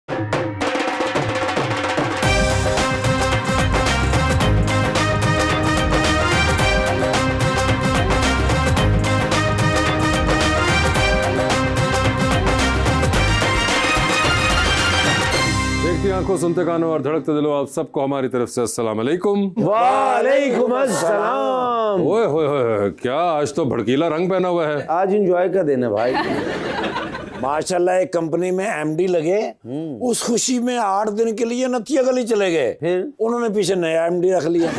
देखती आंखों, सुनते कानों और धड़कते दिलों, आप सबको हमारी तरफ से अस्सलाम वालेकुम। वालेकुम अस्सलाम। ओए होए होए, क्या आज तो भड़कीला रंग पहना हुआ है। आज एंजॉय का दिन है भाई। माशाल्लाह एक कंपनी में एमडी लगे, उस खुशी में 8 दिन के लिए नथिया गली चले गए, फिर उन्होंने पीछे नया एमडी रख लिया।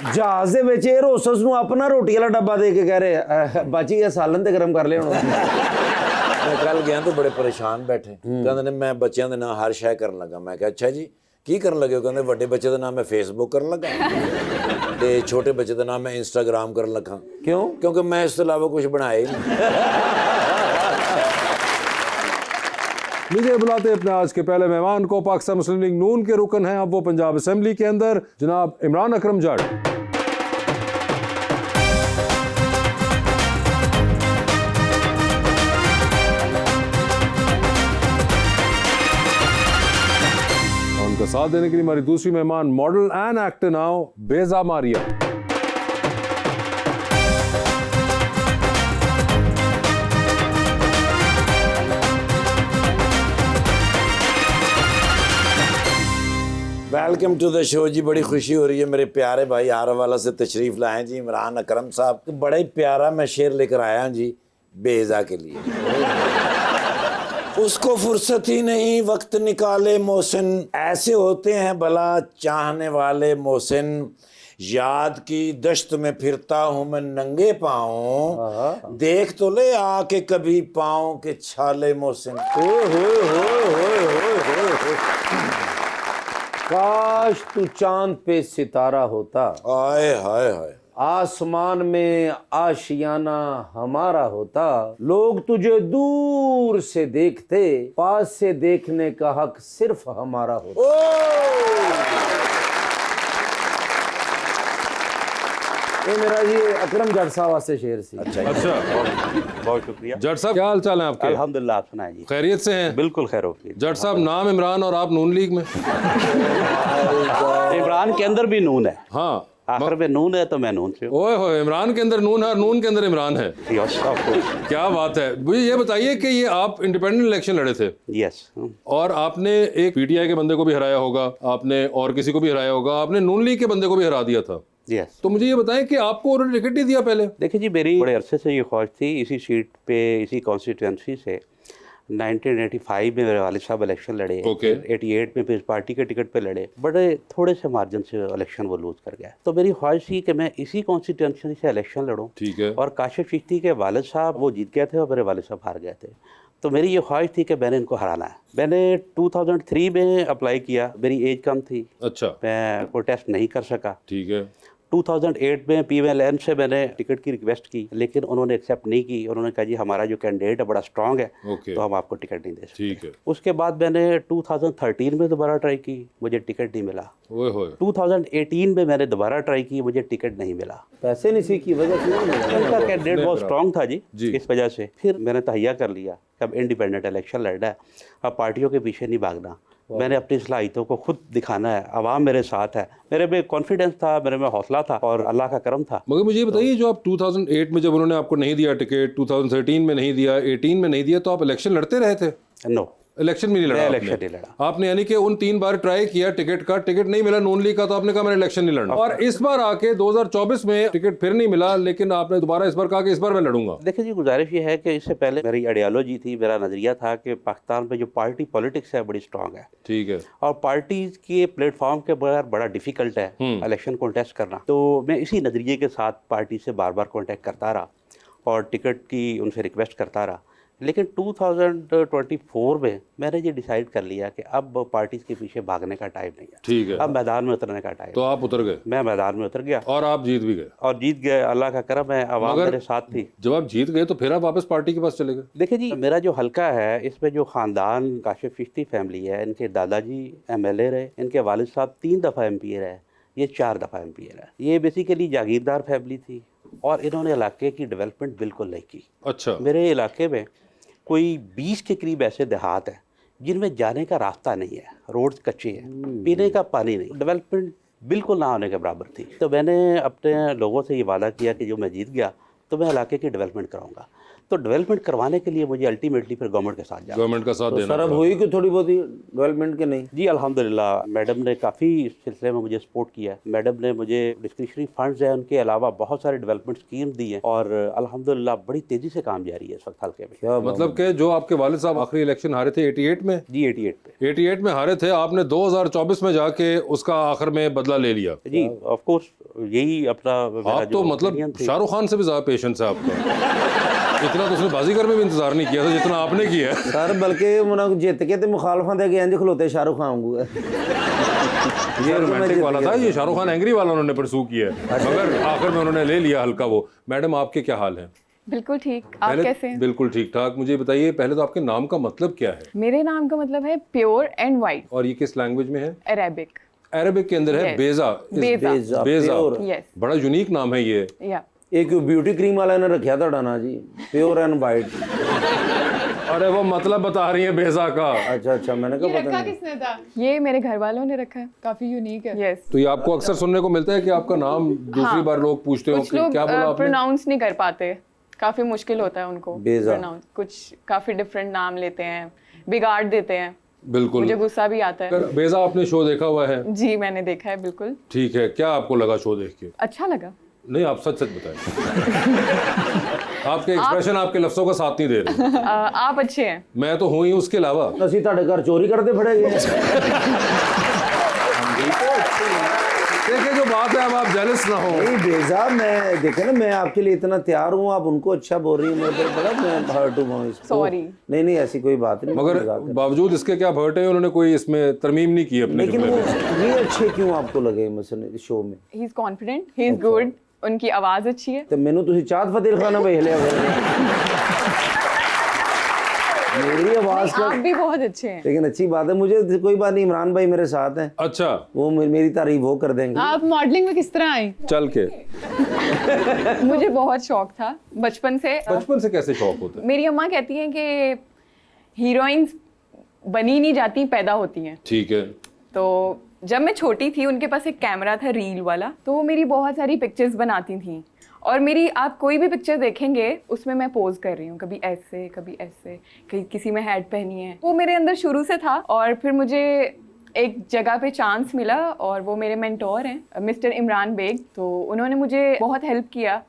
जहाज ਵਿੱਚ 에ਅਰ ਹੋਸਟਸ ਨੂੰ ਆਪਣਾ ਰੋਟੀ ਵਾਲਾ ਡੱਬਾ ਦੇ ਕੇ ਕਹਿ ਰਹੇ ਬਾਚੀ ਇਹ ਸਾਲਨ ਤੇ ਗਰਮ ਕਰ ਲਿਆ ਹੁਣ। मैं कल गया तो बड़े परेशान बैठे, कहते ने मैं बच्चों के नाम हर शय करन लगा। मैं कहा अच्छा जी की करन लगे हो? कहते बड़े बच्चे का नाम मैं फेसबुक करन लगा ते छोटे बच्चे का नाम मैं इंस्टाग्राम करन लगा। क्यों? क्योंकि मैं इस अलावा कुछ बनाया ही नहीं। मुझे बुलाते अपने आज के पहले मेहमान को, पाकिस्तान मुस्लिम लीग नून के रुकन हैं, अब वो पंजाब असेंबली के अंदर, जनाब इमरान अकरम जट। उनका साथ देने के लिए हमारी दूसरी मेहमान, मॉडल एंड एक्टर नाउ बेजा मारिया। वेलकम टू द शो जी। बड़ी खुशी हो रही है, मेरे प्यारे भाई आरावाला से तशरीफ लाए जी इमरान अकरम साहब। बड़ा ही प्यारा मैं शेर लेकर आया हूँ जी बेजा के लिए। उसको फुर्सत ही नहीं वक्त निकाले मोहसिन, ऐसे होते हैं भला चाहने वाले मोहसिन। याद की दश्त में फिरता हूँ मैं नंगे पाँव, देख तो ले आके कभी पाँव के छाले मोहसिन। काश तू चांद पे सितारा होता, आए हाय हाय, आसमान में आशियाना हमारा होता। लोग तुझे दूर से देखते, पास से देखने का हक सिर्फ हमारा होता। ये मेरा जी अकरम जट साहब वास्ते शेर सी। अच्छा, बहुत शुक्रिया जट साहब क्या हाल चाल है आपके? अल्हम्दुलिल्लाह, आप सुनाए जी? खैरियत से हैं? बिल्कुल खैर वफीक। जट साहब नाम इमरान और आप नून लीग में। इमरान के अंदर भी नून है, हाँ, आखिर में नून है तो मैं नून से हूँ। ओए होए, इमरान के अंदर नून है और नून के अंदर इमरान है। क्या बात है। मुझे ये बताइए कि ये आप इंडिपेंडेंट इलेक्शन लड़े थे, यस, और आपने एक पीटीआई के बंदे को भी हराया होगा, आपने और किसी को भी हराया होगा, आपने नून लीग के बंदे को भी हरा दिया था। यस। तो मुझे ये बताएं कि आपको उन्होंने टिकट नहीं दिया पहले? देखिए जी, मेरी बड़े अरसे से ये ख्वाहिश थी, इसी सीट पे, इसी कॉन्स्टिट्यूंसी से 1985 में मेरे वालिद साहब इलेक्शन लड़े, 88 में फिर पार्टी के टिकट पे लड़े, बड़े थोड़े से मार्जिन से इलेक्शन वो लूज कर गया। तो मेरी ख्वाहिश थी कि मैं इसी कॉन्स्टिट्यूंसी से इलेक्शन लड़ूं। ठीक है। और काशिफ चिश्ती के वालिद साहब वो जीत गए थे और मेरे वालिद साहब हार गए थे। तो मेरी ये ख्वाहिश थी कि मैंने इनको हराना है। मैंने 2003 में अप्लाई किया, मेरी एज कम थी, अच्छा, मैं कोई टेस्ट नहीं कर सका। ठीक है। 2008 में PMLN से मैंने टिकट की रिक्वेस्ट की, लेकिन उन्होंने एक्सेप्ट नहीं की। उन्होंने कहा जी हमारा जो कैंडिडेट है बड़ा स्ट्रांग है, तो हम आपको टिकट नहीं दे सकते। ठीक है। उसके बाद मैंने 2013 में दोबारा ट्राई की, मुझे टिकट नहीं मिला। 2018 में मैंने दोबारा ट्राई की, मुझे टिकट नहीं मिला। पैसे नहीं की वजह क्यों नहीं? उनका कैंडिडेट बहुत स्ट्रांग था जी, इस वजह से। फिर मैंने तहैया कर लिया कि अब इंडिपेंडेंट इलेक्शन लड़ना है, अब पार्टियों के पीछे नहीं भागना, मैंने अपनी सलाहियतों को खुद दिखाना है। आवाम मेरे साथ है, मेरे में कॉन्फिडेंस था, मेरे में हौसला था और अल्लाह का करम था। मगर मुझे ये बताइए, जो आप 2008 में जब उन्होंने आपको नहीं दिया टिकट, 2013 में नहीं दिया, 18 में नहीं दिया, तो आप इलेक्शन लड़ते रहे थे? नो, इलेक्शन में नहीं लड़ा? इलेक्शन नहीं लड़ा आपने, यानी कि उन 3 बार ट्राई किया टिकट का, टिकट नहीं मिला नून लीग का, तो आपने कहा मैंने इलेक्शन नहीं लड़ना। और इस बार आके 2024 में टिकट फिर नहीं मिला, लेकिन आपने दोबारा इस बार कहा कि इस बार मैं लड़ूंगा। देखिए जी, गुजारिश ये है कि इससे पहले मेरी आइडियोलॉजी थी, मेरा नज़रिया था कि पाकिस्तान में जो पार्टी पॉलिटिक्स है बड़ी स्ट्रांग है। ठीक है। और पार्टी के प्लेटफॉर्म के बगैर बड़ा डिफिकल्ट है इलेक्शन कॉन्टेस्ट करना। तो मैं इसी नज़रिए के साथ पार्टी से बार बार कॉन्टेक्ट करता रहा और टिकट की उनसे रिक्वेस्ट करता रहा। लेकिन 2024 में मैंने ये डिसाइड कर लिया कि अब पार्टीज के पीछे भागने का टाइम नहीं है। ठीक है। अब मैदान में उतरने का टाइम। तो आप उतर गए? मैं मैदान में उतर गया और आप जीत भी गए? और जीत गए, अल्लाह का करम है, आवाम मेरे साथ थी। जब आप जीत गए तो फिर आप वापस पार्टी के पास चले गए? देखिए जी, मेरा जो हल्का है इसमें जो ख़ानदान काशिफ चिश्ती फैमिली है, इनके दादाजी MLA रहे, इनके वालिद साहब 3 दफ़ा MP रहे, ये 4 दफ़ा MP रहे। ये बेसिकली जागीरदार फैमिली थी। और इन्होंने इलाके की डेवलपमेंट बिल्कुल नहीं की। अच्छा, मेरे इलाके में कोई 20 के करीब ऐसे देहात हैं जिनमें जाने का रास्ता नहीं है, रोड कच्चे हैं, पीने का पानी नहीं, डेवलपमेंट बिल्कुल ना होने के बराबर थी। तो मैंने अपने लोगों से ये वादा किया कि जो मैं जीत गया तो मैं इलाके की डेवलपमेंट कराऊंगा। तो डेवलपमेंट करवाने के लिए मुझे अल्टीमेटली फिर गवर्नमेंट के साथ जाना। गवर्नमेंट का साथ तो देना सर अब पड़ा। हुई कि थोड़ी बहुत ही डेवलपमेंट के नहीं? जी अल्हम्दुलिल्लाह, मैडम ने काफ़ी इस सिलसिले में मुझे सपोर्ट किया है। मैडम ने मुझे डिस्क्रिशनरी फंड्स हैं, उनके अलावा बहुत सारे डेवलपमेंट स्कीम दी हैं और अल्हम्दुलिल्लाह बड़ी तेज़ी से काम जारी है इस वक्त हल्के में। क्या मतलब कि जो आपके वालिद साहब आखिरी इलेक्शन हारे थे 88 में, जी 88 पे। 88 में हारे थे, आपने 2024 में जाके उसका आखिर में बदला ले लिया। जी ऑफ कोर्स यही अपना मेरा आप तो जो मतलब opinion थी। शाहरुख खान से भी ज्यादा पेशेंस है आपका। इतना तो उसने बाजीगर में भी इंतजार नहीं किया था जितना आपने किया है। सर बल्कि उन्होंने जित के तो मुखालफा दे के इंज खलोते शाहरुख खान को ये रोमांटिक वाला था, ये शाहरुख खान एंग्री वाला उन्होंने परसू किया है, मगर आखिर में उन्होंने ले लिया हल्का वो। मैडम आपके क्या हाल है? बिल्कुल ठीक। आप पहले कैसे हैं? बिल्कुल ठीक ठाक। मुझे बताइए पहले तो आपके नाम का मतलब क्या है मेरे नाम का मतलब है प्योर एंड वाइट, और ये किस लैंग्वेज में है? अरेबिक। अरबिक के अंदर है Yes. बेजा। बेजा। बेजा यस बड़ा यूनिक नाम है ये। या एक ब्यूटी क्रीम वाला ने रखा था ना जी, प्योर एंड वाइट। अरे वो मतलब बता रही है बेजा का। अच्छा अच्छा, मैंने कहा पता नहीं। किसने था? ये मेरे घर वालों ने रखा है। काफी यूनिक है। यस तो ये आपको अक्सर सुनने को मिलता है कि आपका नाम दूसरी बार लोग पूछते हो कुछ कि लोग क्या बोला आपने? प्रोनाउंस नहीं कर पाते, काफी मुश्किल होता है उनको बेजा। प्रोनाउंस। कुछ काफी डिफरेंट नाम लेते हैं, बिगाड़ देते हैं, बिल्कुल। मुझे गुस्सा भी आता है। अगर बेजा आपने शो देखा हुआ है? जी मैंने देखा है बिल्कुल। ठीक है, क्या आपको लगा शो देख के? अच्छा लगा। नहीं, आप सच सच बताएं। आपके एक्सप्रेशन आपके लफ्जों का साथ नहीं दे रहे। आप अच्छे हैं। मैं तो हूं ही, उसके अलावा ਅਸੀਂ ਤੁਹਾਡੇ ਘਰ ਚੋਰੀ ਕਰਦੇ ਫੜੇ ਗਏ। देखिए जो बात है, अब आप जेलस ना हो। नहीं बेजा, मैं देखे ना, मैं आपके लिए इतना तैयार हूँ, आप उनको अच्छा बोल रही हैं, मेरे बड़ा मैं हर्ट हुआ हूँ इसको। Sorry। नहीं नहीं ऐसी कोई बात नहीं, मगर मजाक कर- बावजूद इसके क्या भर्ट है, उन्होंने कोई इसमें तरमीम नहीं की अपने लेकिन जुमले वो में। ये अच्छे क्यों आपको लगे मसलन शो में? He is confident, he is good, उनकी आवाज अच्छी है। तो मैनू तुसी चाँद फतेह खाना वेख लिया मेरी आवाज का। आप भी बहुत अच्छे हैं। लेकिन अच्छी बात है, मुझे कोई बात नहीं, इमरान भाई मेरे साथ हैं, अच्छा, वो मेरी तारीफ वो कर देंगे। आप मॉडलिंग में किस तरह आई? चल के मुझे बहुत शौक था बचपन से। बचपन से कैसे शौक होता है? मेरी अम्मा कहती हैं कि हीरोइंस बनी नहीं जाती, पैदा होती हैं। ठीक है। तो जब मैं छोटी थी उनके पास एक कैमरा था रील वाला, तो वो मेरी बहुत सारी पिक्चर्स बनाती थी। और मेरी आप कोई भी पिक्चर देखेंगे उसमें मैं पोज कर रही हूँ, कभी ऐसे कभी ऐसे, कहीं किसी में हैट पहनी है। वो मेरे अंदर शुरू से था। और फिर मुझे एक जगह पे चांस मिला और वो मेरे मेंटोर हैं मिस्टर इमरान बेग। तो उन्होंने मुझे बहुत हेल्प किया।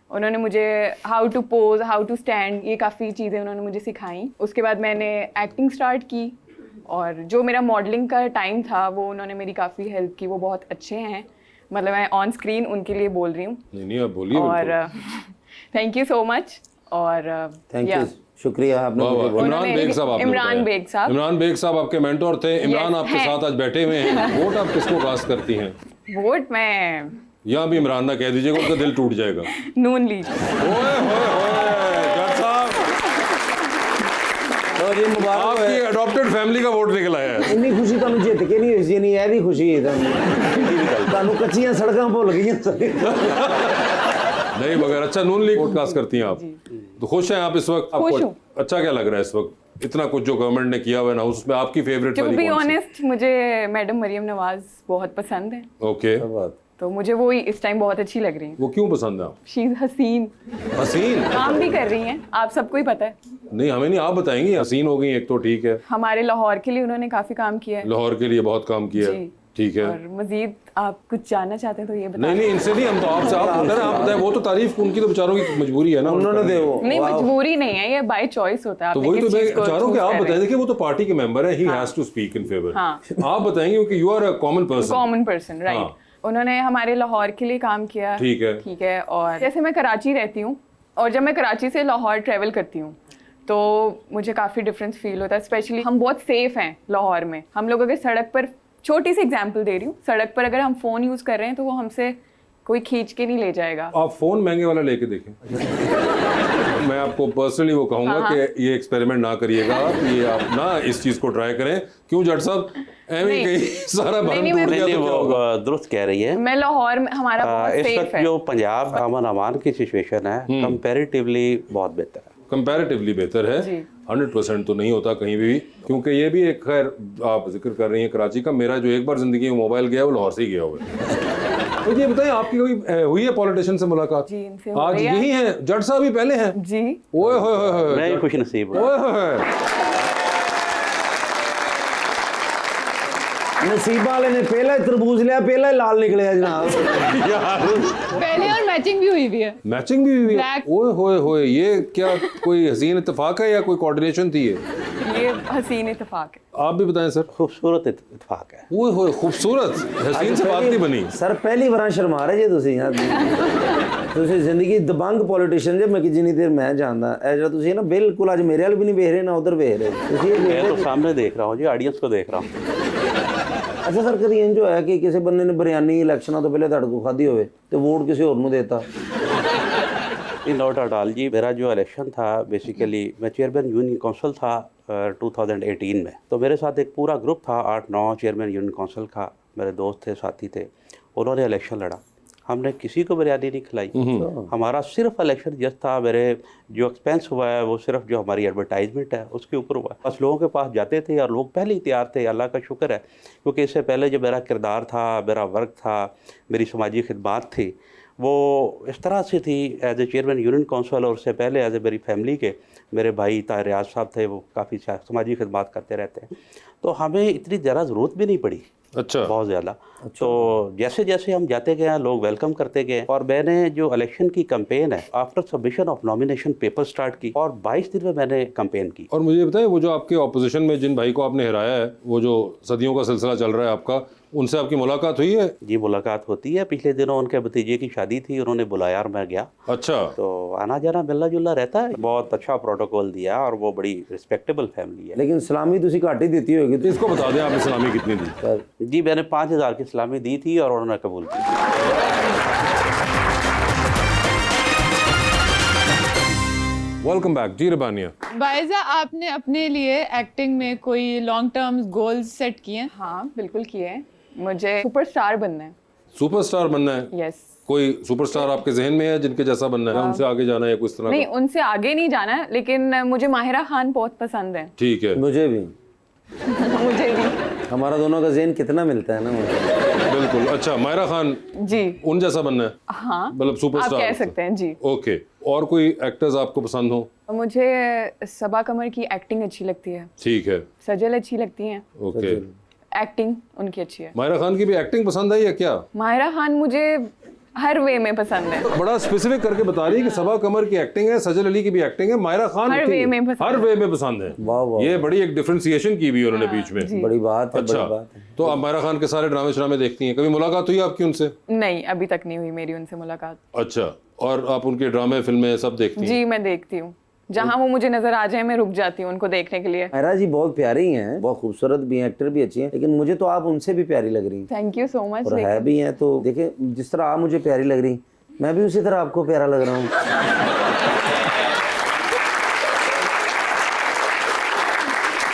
उन्होंने मुझे how to pose, how to stand, ये काफ़ी चीज़ें उन्होंने मुझे सिखाई। उसके बाद मैंने एक्टिंग स्टार्ट की और जो मेरा मॉडलिंग का टाइम था वो उन्होंने मेरी काफ़ी हेल्प की। वो बहुत अच्छे हैं, मतलब मैं ऑन स्क्रीन उनके लिए बोल रही हूँ। नहीं नहीं, आप बोलिए। और थैंक यू सो मच। और थैंक यू, शुक्रिया आपने मुझे बोला। इमरान उन्होंने- बेग साहब आपने इमरान बताया। बेग साहब। इमरान बेग साहब आपके मेंटोर थे। इमरान Yes, आपके हैं। साथ आज बैठे हुए हैं। वोट आप किसको कास्ट करती हैं? वोट मैं यहाँ भी इमरान ना कह दीजिएगा, उनका दिल टूट जाएगा। नून लीग। ओए होए होए, जज साहब और ये मुबारक आपकी है। अडॉप्टेड फैमिली का वोट निकल आया है। ਇੰਨੀ ਖੁਸ਼ੀ ਤੁਹਾਨੂੰ ਜਿੱਤ ਕੇ ਨਹੀਂ ਹੋਈ ਸੀ, ਨਹੀਂ ਇਹਦੀ ਖੁਸ਼ੀ ਹੈ ਤੁਹਾਨੂੰ ਕੱਚੀਆਂ ਸੜਕਾਂ ਭੁੱਲ ਗਈਆਂ नहीं, मगर अच्छा नून लीग वोट कास्ट करती हैं आप, तो खुश हैं आप इस वक्त? खुश आपको हूँ। अच्छा क्या लग रहा है इस वक्त? इतना कुछ जो गवर्नमेंट ने किया हुआ है ना, उसमें आपकी फेवरेट टू वाली बी कौन सी? ऑनेस्ट मुझे मैडम मरियम नवाज बहुत पसंद है। ओके, तो मुझे वो इस टाइम बहुत अच्छी लग रही है। वो क्यों पसंद है? आप शी इज हसीन, हसीन? काम भी कर रही हैं, आप सबको ही पता है। नहीं, हमें नहीं, आप बताएंगी। हसीन हो गई एक तो ठीक है, हमारे लाहौर के लिए उन्होंने काफी काम किया है। लाहौर के लिए बहुत काम किया है, जी। ठीक है। और मजीद आप कुछ जानना चाहते हैं तो ये नहीं बताएं। नहीं, इनसे नहीं, हम तो आपसे आप पूछ रहे हैं, आप बताएं। वो तो तारीफ उनकी तो बेचारों की मजबूरी है ना। उन्होंने दे वो नहीं मजबूरी नहीं है, ये बाय चॉइस होता है। तो आपने वही तो किस मैं चीज़ को चाह रहा हूँ कि choose आप कर रहे बताएं। हैं। देखिए वो तो पार्टी के मेंबर है, he has to speak in favour. हाँ। आप बताएंगे क्योंकि you are a common person. Common person, हाँ। राइट। उन्होंने हमारे लाहौर के लिए काम किया। ठीक है। ठीक है। और जैसे मैं कराची रहती हूँ और जब मैं कराची से लाहौर ट्रेवल करती हूँ तो मुझे काफ़ी डिफरेंस फील होता है। स्पेशली हम बहुत सेफ हैं लाहौर में। हम लोग अगर सड़क पर, छोटी सी एग्जांपल दे रही हूँ, सड़क पर अगर हम फ़ोन यूज़ कर रहे हैं तो वो हमसे कोई खींच के नहीं ले जाएगा। आप फोन महंगे वाला लेके देखें। मैं आपको पर्सनली वो कहूंगा कि ये एक्सपेरिमेंट ना करिएगा आप, ये आप ना इस चीज को ट्राई करें। क्यों जट साहब, एवं ही कहीं सारा भरम नहीं, टूट मैं- गया नहीं, तो क्या होगा? वो दुरुस्त कह रही है। मैं लाहौर में, हमारा बहुत इस सेफ वक्त है। जो पंजाब अमन अमान की सिचुएशन है कंपैरेटिवली बहुत बेहतर है। कंपैरेटिवली बेहतर है। जी। 100% तो नहीं होता कहीं भी, क्योंकि ये भी एक, खैर आप जिक्र कर रही हैं कराची का, मेरा जो एक बार जिंदगी में मोबाइल गया वो लाहौर से ही गया हुआ है। तो ये बताएं, आपकी कोई हुई है पॉलिटिशियन से मुलाकात? जी, इनसे हो आज रही है। यही हैं, जट साहब ही पहले हैं। जी। ओए होए होए होए, मैं जट- खुश नसीब हूँ। ओए होए होए। नसीब वाले ने पहला ही तरबूज लिया, पहला ही लाल निकले जनाब। पहले और मैचिंग भी हुई है। मैचिंग भी हुई है। Black- ओए होए होए, ये क्या कोई हसीन इत्तेफाक है या कोई कोऑर्डिनेशन थी ये? ये हसीन इत्तेफाक है। आप भी बताएं सर। खूबसूरत इत्तेफाक है। ओए होए, खूबसूरत, हसीन से बात नहीं बनी। सर पहली बार शर्मा रहे जे ਤੁਸੀਂ ਤੁਸੀਂ ਜ਼ਿੰਦਗੀ ਦਬੰਗ ਪੋਲੀਟੀਸ਼ੀਅਨ ਜੇ ਮੈਂ ਕਿ ਜਿੰਨੀ ਦੇਰ ਮੈਂ ਜਾਣਦਾ ਇਹ ਜਿਹੜਾ ਤੁਸੀਂ ਨਾ ਬਿਲਕੁਲ ਅੱਜ ਮੇਰੇ ਵੱਲ ਵੀ ਨਹੀਂ ਵੇਖ ਰਹੇ ਨਾ ਉਧਰ ਵੇਖ ਰਹੇ ਤੁਸੀਂ ਇਹ ਵੇਖ मैं तो ਰਹੇ सामने देख रहा हूँ जी, ऑडियंस को देख रहा हूँ। ਅੱਛਾ ਸਰ ਕਦੀ ਇੰਜ ਹੋਇਆ ਕਿ ਕਿਸੇ ਬੰਦੇ ਨੇ ਬਿਰਿਆਨੀ ਇਲੈਕਸ਼ਨਾਂ ਤੋਂ ਪਹਿਲੇ ਤੁਹਾਡੇ ਕੋਲ ਖਾਧੀ ਹੋਵੇ ਤੇ ਵੋਟ ਕਿਸੇ ਹੋਰ ਨੂੰ ਦੇਤਾ? नॉट एट ऑल जी। मेरा जो इलेक्शन था बेसिकली, मैं चेयरमैन यूनियन काउंसिल था 2018 में। तो मेरे साथ एक पूरा ग्रुप था, 8-9 चेयरमैन यूनियन काउंसिल का, मेरे दोस्त थे, साथी थे। उन्होंने इलेक्शन लड़ा, हमने किसी को बिरयानी नहीं खिलाई। हमारा सिर्फ इलेक्शन जस्ट था, मेरे जो एक्सपेंस हुआ है वो सिर्फ जो हमारी एडवर्टाइजमेंट है उसके ऊपर हुआ। बस लोगों के पास जाते थे और लोग पहले ही तैयार थे, अल्लाह का शुक्र है। क्योंकि इससे पहले जो मेरा किरदार था, मेरा वर्क था, मेरी समाजी खिदमात थी, वो इस तरह से थी as a chairman union council. और उससे पहले एज ए मेरी फैमिली के मेरे भाई ताहिर रियाज साहब थे, वो काफ़ी समाजी खिदमात करते रहते हैं, तो हमें इतनी ज़्यादा ज़रूरत भी नहीं पड़ी। अच्छा। बहुत ज़्यादा। तो जैसे जैसे हम जाते गए लोग वेलकम करते गए। और मैंने जो इलेक्शन की कैंपेन है after submission of nomination paper start की और 22 दिन में मैंने कैंपेन की। और मुझे बताएं, वो जो आपके ऑपोजिशन में जिन भाई को आपने हराया है, वो जो सदियों का सिलसिला चल रहा है आपका, उनसे आपकी मुलाकात हुई है? जी मुलाकात होती है। पिछले दिनों उनके भतीजे की शादी थी, उन्होंने बुलाया और मैं गया। अच्छा। तो आना जाना मिलना जुलना रहता है। बहुत अच्छा प्रोटोकॉल दिया और वो बड़ी रिस्पेक्टेबल फैमिली है। लेकिन सलामी ਤੁਸੀਂ ਘੱਟ ही देती होगी तो इसको बता दें आपने सलामी कितनी दी? सर जी मैंने 5000 की सलामी दी थी और उन्होंने कबूल की। वेलकम बैक जी रबानिया। बायजा, आपने अपने लिए एक्टिंग में कोई लॉन्ग टर्म गोल्स सेट किए हैं? हाँ, बिल्कुल किए हैं। मुझे सुपरस्टार बनना है। सुपरस्टार बनना है? यस। कोई सुपरस्टार आपके जहन में है जिनके जैसा बनना है, उनसे आगे जाना है या कुछ तरह नहीं, का? उनसे आगे नहीं जाना है, लेकिन मुझे माहिरा खान बहुत पसंद है। ठीक है, मुझे भी मुझे भी। हमारा दोनों का जेन कितना मिलता है ना मुझे। बिल्कुल। अच्छा, मायरा खान जी। उन जैसा बनना है? हाँ, मतलब आप सुपरस्टार कह सकते हैं जी। ओके। और कोई एक्टर्स आपको पसंद हो? मुझे सबा कमर की एक्टिंग अच्छी लगती है, ठीक है, सजल अच्छी लगती हैं, ओके। एक्टिंग उनकी अच्छी है। मायरा खान की भी एक्टिंग पसंद है या क्या? माहिरा खान मुझे हर वे में पसंद है। बड़ा स्पेसिफिक करके बता रही है कि सबा कमर की एक्टिंग है, सजल अली की भी एक्टिंग है, मायरा खान हर की वे में पसंद हर वे में पसंद है। वाह वाह, ये बड़ी एक डिफरेंशिएशन की भी उन्होंने बीच में। बड़ी बात है, अच्छा, बड़ी बात है। तो आप मायरा खान के सारे ड्रामे श्रामे देखती हैं? कभी मुलाकात हुई आपकी उनसे? नहीं, अभी तक नहीं हुई मेरी उनसे मुलाकात। अच्छा। और आप उनके ड्रामे फिल्में सब देखती हैं? जी, मैं देखती हूँ। जहाँ वो मुझे नजर आ जाए मैं रुक जाती हूँ उनको देखने के लिए। मायरा जी बहुत प्यारी हैं, बहुत खूबसूरत भी हैं, एक्टर भी अच्छी हैं, लेकिन मुझे तो आप उनसे भी प्यारी लग रही हैं थैंक यू सो मच। और है भी हैं। तो देखिए, जिस तरह आप मुझे प्यारी लग रही, मैं भी उसी तरह आपको प्यारा लग रहा हूँ।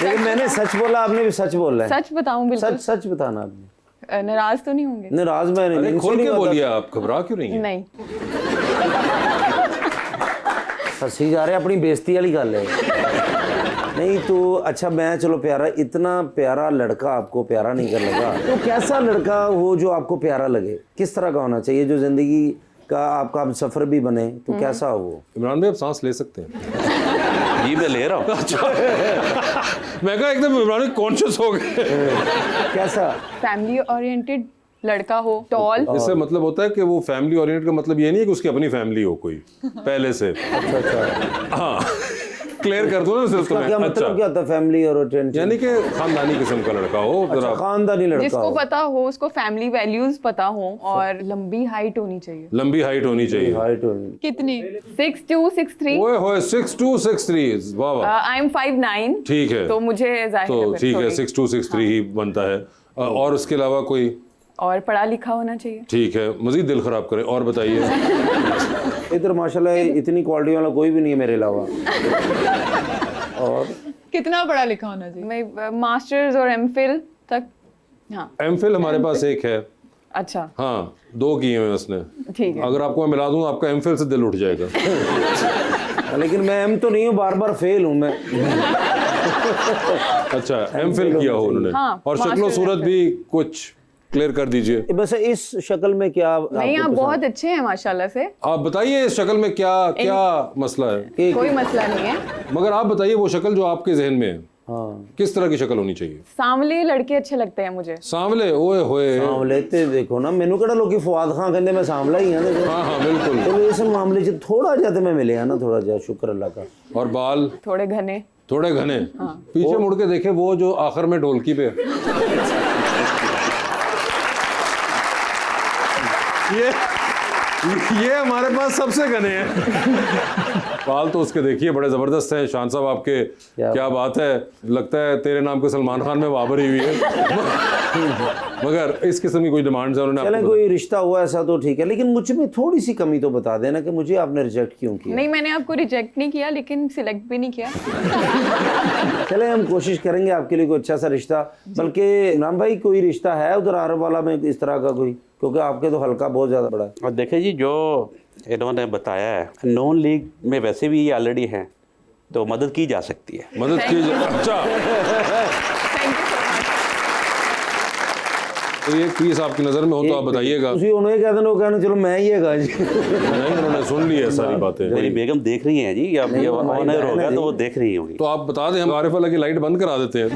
लेकिन मैंने सच बोला, आपने भी सच बोला है। सच बताऊँ? बिल्कुल। सच सच बताना आपने। नाराज तो नहीं होंगे? नाराज मैं अरे नहीं, खोल नहीं के होता। बोलिए, आप घबरा क्यों रही हैं? नहीं। हंसी जा रहे, अपनी बेइज्जती वाली गल है। नहीं तो अच्छा, मैं चलो प्यारा, इतना प्यारा लड़का आपको प्यारा नहीं कर लगा, तो कैसा लड़का हो जो आपको प्यारा लगे? किस तरह का होना चाहिए जो जिंदगी का आपका सफर भी बने? तो कैसा हो वो? इमरान भाई, आप सांस ले सकते हैं? जी मैं ले रहा हूँ। मैं कहा एकदम इमरान भाई कॉन्शियस हो गए। कैसा? फैमिली ओरिएंटेड लड़का हो, टॉल। इससे मतलब होता है कि वो फैमिली ओरिएंटेड का मतलब ये नहीं है कि उसकी अपनी फैमिली हो कोई पहले से। अच्छा, हाँ, क्लियर कर दो ना सिर्फ क्या तुम्हें। मतलब क्या होता है फैमिली और यानी कि खानदानी किस्म का लड़का हो, अच्छा, खानदानी लड़का जिसको हो, पता हो, उसको फैमिली वैल्यूज पता हो और लंबी हाइट होनी चाहिए। लंबी हाइट होनी चाहिए। हाइट होनी। कितनी? 6'2", 6'3". ओए होए, 6'2", 6'3", वाह वाह। I am 5'9". ठीक है, तो मुझे जाहिर तो है ठीक है, थोड़ी- 6'2", 6'3" ही बनता है। और उसके अलावा कोई और पढ़ा लिखा होना चाहिए। ठीक है, मजीद दिल खराब करें। और बताइए। इधर माशाल्लाह इतनी क्वालिटी वाला कोई भी नहीं है मेरे अलावा। और कितना पढ़ा लिखा होना चाहिए? मैं मास्टर्स और एमफिल तक। हाँ एमफिल हमारे पास एक है। अच्छा हाँ, 2 किए हुए हैं उसने। ठीक है। अगर आपको मैं मिला दूं आपका एमफिल से दिल उठ जाएगा। लेकिन मैं एम तो नहीं हूँ, बार बार फेल हूँ मैं। अच्छा, एमफिल किया हो उन्होंने। हाँ, और शक्लो मास्टर सूरत भी कुछ क्लियर कर दीजिए। बस इस शक्ल में क्या नहीं, आप बहुत अच्छे हैं माशाल्लाह से, आप बताइए इस शक्ल में क्या क्या मसला है। कोई मसला नहीं है। मगर आप बताइए वो शक्ल जो आपके जहन में है, हाँ किस तरह की शक्ल होनी चाहिए? सांवले लड़के अच्छे लगते हैं मुझे। सांवले? ओए होए। सांवले ते देखो ना, मैनू केड़ा लोकी फवाद खान कहंदे मैं सांवला ही हां। देखो हाँ हाँ बिल्कुल। चलो इस मामले च थोड़ा जिहा ते मैं मिलिया ना, थोड़ा जिहा, शुक्र अल्लाह का। और बाल थोड़े घने। थोड़े घने। पीछे मुड़ के देखे वो जो आखिर में ढोलकी पे ये हमारे पास सबसे घने हैं। बाल तो उसके देखिए बड़े जबरदस्त हैं। शान साहब आपके क्या बात है, लगता है तेरे नाम के सलमान खान में वाबरी हुई है। मगर इस किस्म की कोई डिमांड्स है उन्होंने चलें, आपको कोई रिश्ता हुआ ऐसा तो ठीक है, लेकिन मुझ में थोड़ी सी कमी तो बता देना कि मुझे आपने रिजेक्ट क्यों किया। नहीं, मैंने आपको रिजेक्ट नहीं किया, लेकिन सिलेक्ट भी नहीं किया। चले हम कोशिश करेंगे आपके लिए कोई अच्छा सा रिश्ता। बल्कि इमरान भाई कोई रिश्ता है उधर आरब वाला में इस तरह का कोई, क्योंकि आपके तो हल्का बहुत ज़्यादा बड़ा है। और देखें जी, जो इन्होंने बताया है, नॉन लीग में वैसे भी ये ऑलरेडी हैं, तो मदद की जा सकती है। मदद कीजिए। अच्छा, थैंक यू सो मच। तो ये पीस आपकी नज़र में हो तो आप बताइएगा। उसी उन्हें कह देना, वो कहना चलो मैं ही है गाजी। नहीं, उन्होंने सुन ली है सारी बातें। मेरी बेगम देख रही हैं जी, अब ये ऑनर हो गया तो वो देख रही होंगी। तो आप बता दें, हम आरिफ वाला की लाइट बंद करा देते हैं।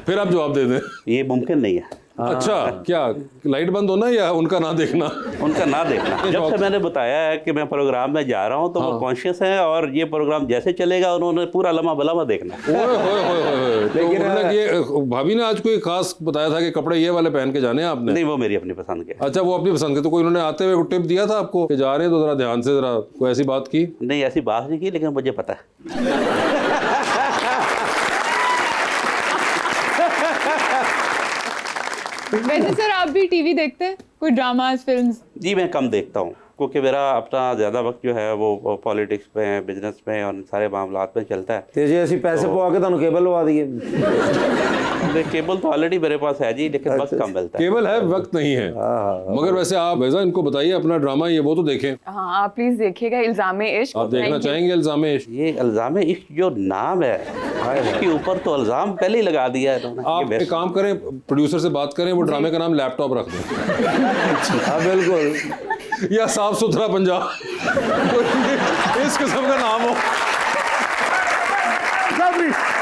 फिर आप जवाब दे दें। ये मुमकिन नहीं है। अच्छा, क्या लाइट बंद होना या उनका ना देखना? उनका ना देखना। जब से मैंने बताया है कि मैं प्रोग्राम में जा रहा हूँ तो वो कॉन्शियस हैं, और ये प्रोग्राम जैसे चलेगा उन्होंने पूरा लम्हा बलामा देखना। ओए होए होए होए। तो मतलब ये भाभी ने आज कोई खास बताया था कि कपड़े ये वाले पहन के जाने हैं आपने? नहीं, वो मेरी अपनी पसंद के। अच्छा, वो अपनी पसंद के। तो कोई उन्होंने आते हुए टिप दिया था आपको कि जा रहे हैं तो जरा ध्यान से, जरा कोई ऐसी बात की? नहीं, ऐसी बात नहीं की, लेकिन मुझे पता है। वैसे सर आप भी टीवी देखते हैं, कोई ड्रामास, फिल्म्स? जी मैं कम देखता हूँ, क्योंकि मेरा अपना ज़्यादा वक्त जो है वो पॉलिटिक्स में, बिजनेस में और सारे मामलात में चलता है। तेजी ऐसी पैसे पवा के तुम केबल लगा दिए। केबल तो ऑलरेडी मेरे पास है जी, लेकिन वक्त कम मिलता है। केबल है, वक्त नहीं है। मगर वैसे आप वैसा इनको बताइए अपना ड्रामा ये वो तो देखें। हाँ, आप प्लीज देखिएगा इल्जामे इश्क। आप देखना चाहेंगे इल्जामे इश्क? ये इल्जाम इश्क जो नाम है, इसके ऊपर तो इल्जाम पहले ही लगा दिया है इन्होंने। आप एक काम करें, प्रोड्यूसर से बात करें, वो ड्रामे का नाम लैपटॉप रख दें। हाँ बिल्कुल। या साफ सुथरा पंजाब, इस किस्म का नाम हो।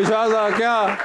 इशाजा क्या?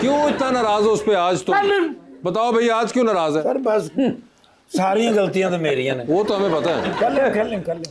क्यों इतना नाराज हो उस पे आज? तो बताओ भैया, आज क्यों नाराज है? सर बस सारी गलतियां तो मेरी हैं। वो तो हमें पता है। कर लें।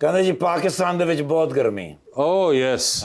कहते जी पाकिस्तान दे विच बहुत गर्मी है। Oh yes.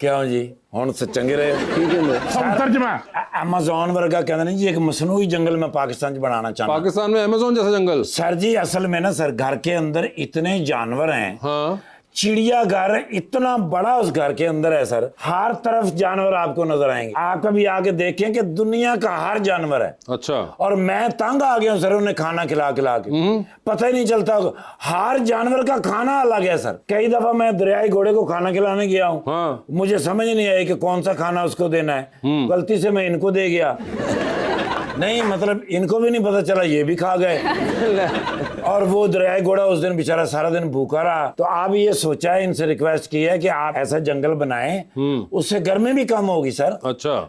क्यों जी हुण से चंगे रहे? तर्जमा अमेज़न वर्गा कहते नहीं जी, एक मसनूई जंगल में पाकिस्तान च बनाना चाहता हूं। पाकिस्तान में अमेज़न जैसा जंगल? सर जी असल में ना सर, घर के अंदर इतने जानवर हैं। हाँ, चिड़ियाघर इतना बड़ा उस घर के अंदर है सर, हर तरफ जानवर आपको नजर आएंगे। आप कभी आके देखें कि दुनिया का हर जानवर है। अच्छा। और मैं तंग आ गया सर उन्हें खाना खिला के, पता ही नहीं चलता। हर जानवर का खाना अलग है सर। कई दफा मैं दरियाई घोड़े को खाना खिलाने गया हूँ। हाँ। मुझे समझ नहीं आई कि कौन सा खाना उसको देना है। गलती से मैं इनको दे गया। नहीं मतलब इनको भी नहीं पता चला, ये भी खा गए। और वो दरियाई घोड़ा उस दिन बेचारा सारा दिन भूखा रहा। तो आप ये सोचा है, इनसे रिक्वेस्ट की है कि आप ऐसा जंगल बनाएं, उससे गर्मी भी कम होगी सर। अच्छा।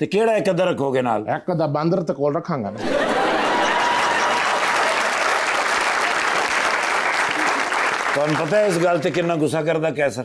तो केड़ा एक अदर रखोगे नाल? एक कदा बंदर तक और रखांगा ना. ਤੁਹਾਨੂੰ ਪਤਾ है इस गल ते कितना गुस्सा करदा कैसर?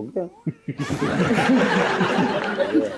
हो गया।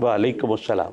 वालेकुम अस्सलाम।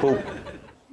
खूब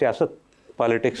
सियासत पॉलिटिक्स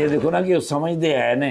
ये देखो ना कि वो समझते हैं ने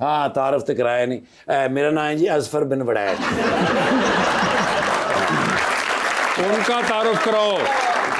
हाँ तारफ तो कराया नहीं मेरा नाम है जी अजफर बिन बड़ैत उनका तारुफ कराओ।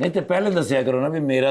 नहीं तो पहले दसिया करो ना भी मेरा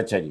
अच्छा जी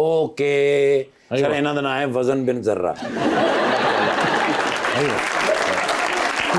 ओके सर इन्हों का नाम है वजन बिन जर्रा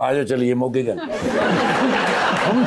आ जाओ चलिए मौके का हम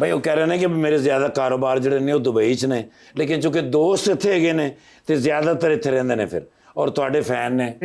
भाई वो कह रहे हैं कि मेरे ज़्यादा कारोबार ਜਿਹੜੇ ਨੇ ਉਹ ਦੁਬਈ 'ਚ ਨੇ ਲੇਕਿਨ ਚੁੱਕਿ ਦੋਸਤ ਇੱਥੇ ਹੈਗੇ ਨੇ ਤੇ ਜ਼ਿਆਦਾਤਰ ਇੱਥੇ ਰਹਿੰਦੇ ਨੇ ਫਿਰ ਔਰ ਤੁਹਾਡੇ ਫੈਨ ਨੇ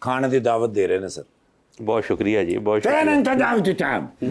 ਖਾਣੇ ਦੀ ਦਾਵਤ ਦੇ ਰਹੇ ਨੇ ਸਰ बहुत शुक्रिया जी बहुत ਫੈਨ शुक्रिया। ਇੰਤ ਦਾਵਤ ਟਾਈਮ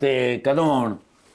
ਤੇ ਕਦੋਂ ਆਉਣ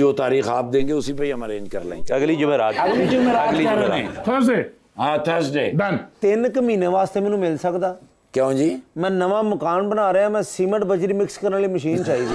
ਜੋ ਤਾਰੀਖ ਆਪ ਦੇंगे उसी पे ही हम अरेंज कर लेंगे अगली जुमेरात अगली जुमेरात अगली कर रहे जुमेरात। हैं थर्सडे हाँ थर्सडे डन 3 ਮਹੀਨੇ ਵਾਸਤੇ ਮੈਨੂੰ ਮਿਲ ਸਕਦਾ? क्यों जी ਮੈਂ ਨਵਾਂ ਮਕਾਨ ਬਣਾ ਰਿਹਾ, ਮੈਂ ਸੀਮੈਂਟ ਬਜਰੀ ਮਿਕਸ ਕਰਨ ਵਾਲੀ ਮਸ਼ੀਨ ਚਾਹੀਦੀ।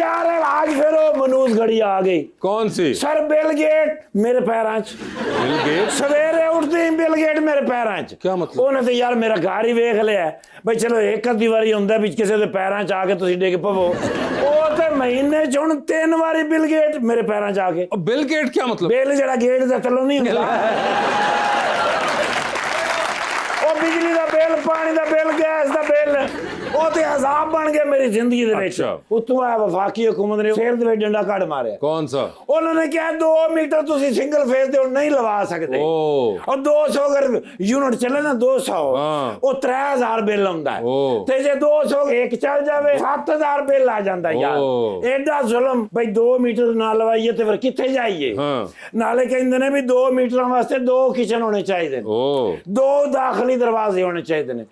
यार आज फिर वो मनूस घड़ी आ गई कौन सी? सर बिल गेट मेरे पैरां च बिल गेट्स? सवेरे उठते ही बिल गेट मेरे पैरां च क्या मतलब? ਉਹਨੇ ਤੇ ਯਾਰ ਮੇਰਾ ਘਰ ਹੀ ਵੇਖ ਲਿਆ ਬਈ ਚਲੋ ਇੱਕ ਅੱਧੀ ਵਾਰੀ ਹੁੰਦਾ ਵੀ ਕਿਸੇ ਦੇ ਪੈਰਾਂ 'ਚ ਆ ਕੇ ਤੁਸੀਂ ਡਿੱਗ ਪਵੋ ਉਹ ਤੇ ਮਹੀਨੇ 'ਚ ਹੁਣ 3 ਵਾਰੀ ਬਿਲ ਗੇਟ ਮੇਰੇ ਪੈਰਾਂ 'ਚ ਆ ਕੇ अब बिल गेट क्या मतलब? ਬਿੱਲ ਜਿਹੜਾ ਗੇਟ ਦਾ ਥੱਲੋਂ ਨਹੀਂ ਹੁੰਦਾ ਉਹ ਬਿਜਲੀ ਦਾ ਬਿੱਲ ਪਾਣੀ ਦਾ ਬਿੱਲ ਗੈਸ ਦਾ ਬਿੱਲ ਉਹ ਤੇ ਅਜ਼ਾਬ ਬਣ ਗਿਆ ਮੇਰੀ ਜ਼ਿੰਦਗੀ ਦੇ ਵਿੱਚ ਅੱਛਾ। ਉਤੋਂ ਆ ਵਫਾਕੀ ਹੁਕੂਮਤ ਨੇ ਸਿਰ ਦੇ ਵਿੱਚ ਡੰਡਾ ਕੱਢ ਮਾਰਿਆ कौन सा? ਉਹਨਾਂ ਨੇ ਕਿਹਾ 2 ਮੀਟਰ ਤੁਸੀਂ ਸਿੰਗਲ ਫੇਸ ਦੇ ਨਹੀਂ ਲਵਾ ਸਕਦੇ ओ ਉਹ 200 ਅਗਰ ਯੂਨਿਟ ਚੱਲੇ ਨਾ 200 ਹਾਂ। ਉਹ 3000 ਬਿੱਲ ਆਉਂਦਾ ਹੈ ਓ। ਤੇ ਜੇ 200 ਇੱਕ ਚੱਲ ਜਾਵੇ 7000 ਬਿੱਲ ਆ ਜਾਂਦਾ ਓ। ਯਾਰ ਐਡਾ ਜ਼ੁਲਮ ਬਈ 2 ਮੀਟਰ ਨਾ ਲਵਾਈਏ ਤੇ ਫਿਰ ਕਿੱਥੇ ਜਾਈਏ ਹਾਂ। ਨਾਲੇ ਕਹਿੰਦੇ ਨੇ ਵੀ 2 ਮੀਟਰਾਂ ਵਾਸਤੇ 2 ਕਿਚਨ ਹੋਣੇ ਚਾਹੀਦੇ ਨੇ ओ 2 ਦਾਖਲੀ ਦਰਵਾਜ਼ੇ ਹੋਣੇ ਚਾਹੀਦੇ ਨੇ